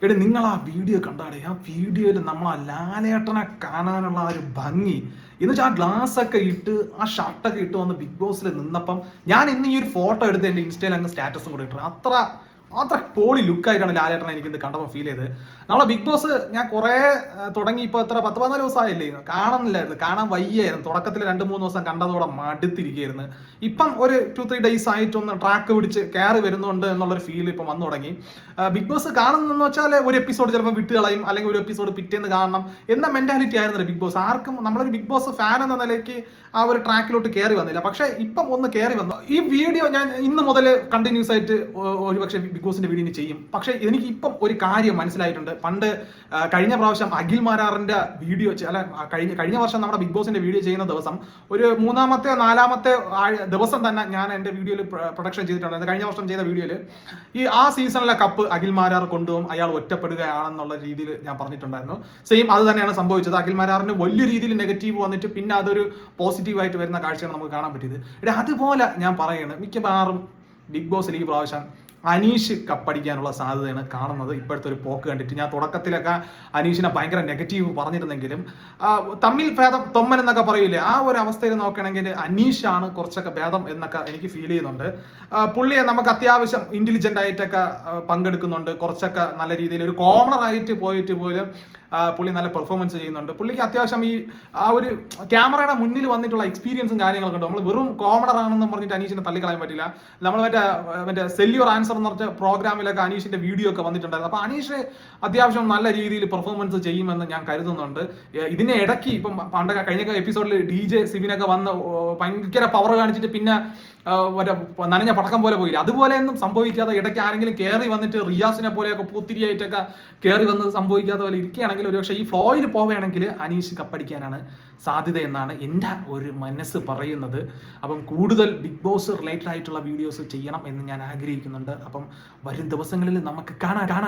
എടി നിങ്ങൾ ആ വീഡിയോ കണ്ടാടേ, ആ വീഡിയോയിൽ നമ്മൾ ആ ലാലേട്ടനെ കാണാനുള്ള ആ ഒരു ഭംഗി എന്നുവെച്ചാൽ ആ ഗ്ലാസ് ഒക്കെ ഇട്ട് ആ ഷർട്ടൊക്കെ ഇട്ട് വന്ന് ബിഗ് ബോസിൽ നിന്നപ്പം ഞാൻ ഇന്ന് ഈ ഒരു ഫോട്ടോ എടുത്ത് എൻ്റെ ഇൻസ്റ്റയിൽ അങ്ങ് സ്റ്റാറ്റസും കൂടെ ഇട്ടു. അത്ര പോളി ലുക്കായിട്ടാണ് ലാലേട്ടനെ എനിക്കിത് കണ്ടപ്പോൾ ഫീൽ ചെയ്തത്. നമ്മളെ ബിഗ് ബോസ് ഞാൻ കുറേ തുടങ്ങി ഇപ്പോൾ എത്ര 10-14 ദിവസമായില്ലേ, കാണുന്നില്ലായിരുന്നു, കാണാൻ വയ്യായിരുന്നു. തുടക്കത്തിൽ 2-3 ദിവസം കണ്ടതോടെ മടുത്തിരിക്കുകയായിരുന്നു. ഇപ്പം ഒരു 2-3 ഡേയ്സ് ആയിട്ടൊന്ന് ട്രാക്ക് പിടിച്ച് കയറി വരുന്നുണ്ട് എന്നുള്ളൊരു ഫീൽ ഇപ്പം വന്നു തുടങ്ങി. ബിഗ് ബോസ് കാണുന്നതെന്ന് വെച്ചാൽ ഒരു എപ്പിസോഡ് ചിലപ്പോൾ വിട്ട് കളയും, അല്ലെങ്കിൽ ഒരു എപ്പിസോഡ് പിറ്റേന്ന് കാണണം എന്ന മെന്റാലിറ്റി ആയിരുന്നു ബിഗ് ബോസ്. ആർക്കും നമ്മളൊരു ബിഗ് ബോസ് ഫാൻ എന്ന നിലയ്ക്ക് ആ ഒരു ട്രാക്കിലോട്ട് കയറി വന്നില്ല. പക്ഷെ ഇപ്പം ഒന്ന് കയറി വന്നു. ഈ വീഡിയോ ഞാൻ ഇന്ന് മുതൽ കണ്ടിന്യൂസ് ആയിട്ട് ഒരുപക്ഷെ ബിഗ് ബോസിന്റെ വീഡിയോ ചെയ്യും. പക്ഷെ എനിക്ക് ഇപ്പം ഒരു കാര്യം മനസ്സിലായിട്ടുണ്ട്. പണ്ട് കഴിഞ്ഞ പ്രാവശ്യം അഖിൽ മാരാറിന്റെ വീഡിയോ അല്ല കഴിഞ്ഞ വർഷം നമ്മുടെ ബിഗ് ബോസിന്റെ വീഡിയോ ചെയ്യുന്ന ദിവസം ഒരു 3-ാമത്തെ 4-ാമത്തെ ദിവസം തന്നെ ഞാൻ എൻ്റെ വീഡിയോയിൽ പ്രൊഡക്ഷൻ ചെയ്തിട്ടുണ്ട്. കഴിഞ്ഞ വർഷം ചെയ്ത വീഡിയോയിൽ ആ സീസണിലെ കപ്പ് അഖിൽ മാരാർ കൊണ്ടുപോകും, അയാൾ ഒറ്റപ്പെടുകയാണെന്നുള്ള രീതിയിൽ ഞാൻ പറഞ്ഞിട്ടുണ്ടായിരുന്നു. സെയിം അത് തന്നെയാണ് സംഭവിച്ചത്. അഖിൽ മാരാറിന് വലിയ രീതിയിൽ നെഗറ്റീവ് വന്നിട്ട് പിന്നെ അതൊരു പോസിറ്റീവായിട്ട് വരുന്ന കാഴ്ചയാണ് നമുക്ക് കാണാൻ പറ്റിയത്. അതുപോലെ ഞാൻ പറയുന്നത് മിക്കവാറും ബിഗ് ബോസിൽ ഈ പ്രാവശ്യം അനീഷ് കപ്പടിക്കാനുള്ള സാധ്യതയാണ് കാണുന്നത്. ഇപ്പോഴത്തെ ഒരു പോക്ക് കണ്ടിട്ട് ഞാൻ തുടക്കത്തിലൊക്കെ അനീഷിനെ ഭയങ്കര നെഗറ്റീവ് പറഞ്ഞിരുന്നെങ്കിലും തമ്മിൽ ഭേദം തൊമ്മൻ എന്നൊക്കെ പറയില്ലേ, ആ ഒരു അവസ്ഥയിൽ നോക്കുകയാണെങ്കിൽ അനീഷാണ് കുറച്ചൊക്കെ ഭേദം എന്നൊക്കെ എനിക്ക് ഫീൽ ചെയ്യുന്നുണ്ട്. പുള്ളിയെ നമുക്ക് അത്യാവശ്യം ഇന്റലിജന്റ് ആയിട്ടൊക്കെ പങ്കെടുക്കുന്നുണ്ട്, കുറച്ചൊക്കെ നല്ല രീതിയിൽ ഒരു കോമണർ ആയിട്ട് പോയിട്ട് പോലും പുള്ളി നല്ല പെർഫോമൻസ് ചെയ്യുന്നുണ്ട്. പുള്ളിക്ക് അത്യാവശ്യം ഈ ആ ഒരു ക്യാമറയുടെ മുന്നിൽ വന്നിട്ടുള്ള എക്സ്പീരിയൻസും കാര്യങ്ങളൊക്കെ ഉണ്ട്. നമ്മൾ വെറും കോമണർ ആണെന്ന് പറഞ്ഞിട്ട് അനീഷിനെ തള്ളിക്കളയാൻ പറ്റില്ല. നമ്മൾ മറ്റേ സെല്ലിയോർ ആൻസർ എന്ന് പറഞ്ഞ പ്രോഗ്രാമിലൊക്കെ അനീഷിന്റെ വീഡിയോ ഒക്കെ വന്നിട്ടുണ്ടായിരുന്നു. അപ്പൊ അനീഷ് അത്യാവശ്യം നല്ല രീതിയിൽ പെർഫോമൻസ് ചെയ്യുമെന്ന് ഞാൻ കരുതുന്നുണ്ട്. ഇതിനെ ഇടയ്ക്ക് ഇപ്പം പണ്ടൊക്കെ കഴിഞ്ഞ എപ്പിസോഡിൽ DJ സിബിനൊക്കെ വന്ന് ഭയങ്കര പവർ കാണിച്ചിട്ട് പിന്നെ നനഞ്ഞ പടക്കം പോലെ പോയില്ല. അതുപോലെയൊന്നും സംഭവിക്കാതെ ഇടയ്ക്ക് ആരെങ്കിലും കയറി വന്നിട്ട് റിയാസിനെ പോലെയൊക്കെ പൂത്തിരിയായിട്ടൊക്കെ കയറി വന്ന് സംഭവിക്കാത്ത പോലെ ഇരിക്കുകയാണെങ്കിൽ ഒരുപക്ഷെ ഈ ഫ്ലോയിൽ പോവുകയാണെങ്കിൽ അനീഷ് കപ്പടിക്കാനാണ് സാധ്യത എന്നാണ് എൻ്റെ ഒരു മനസ്സ് പറയുന്നത്. അപ്പം കൂടുതൽ ബിഗ് ബോസ് റിലേറ്റഡ് ആയിട്ടുള്ള വീഡിയോസ് ചെയ്യണം എന്ന് ഞാൻ ആഗ്രഹിക്കുന്നുണ്ട്. അപ്പം വരും ദിവസങ്ങളിൽ നമുക്ക് കാണാം.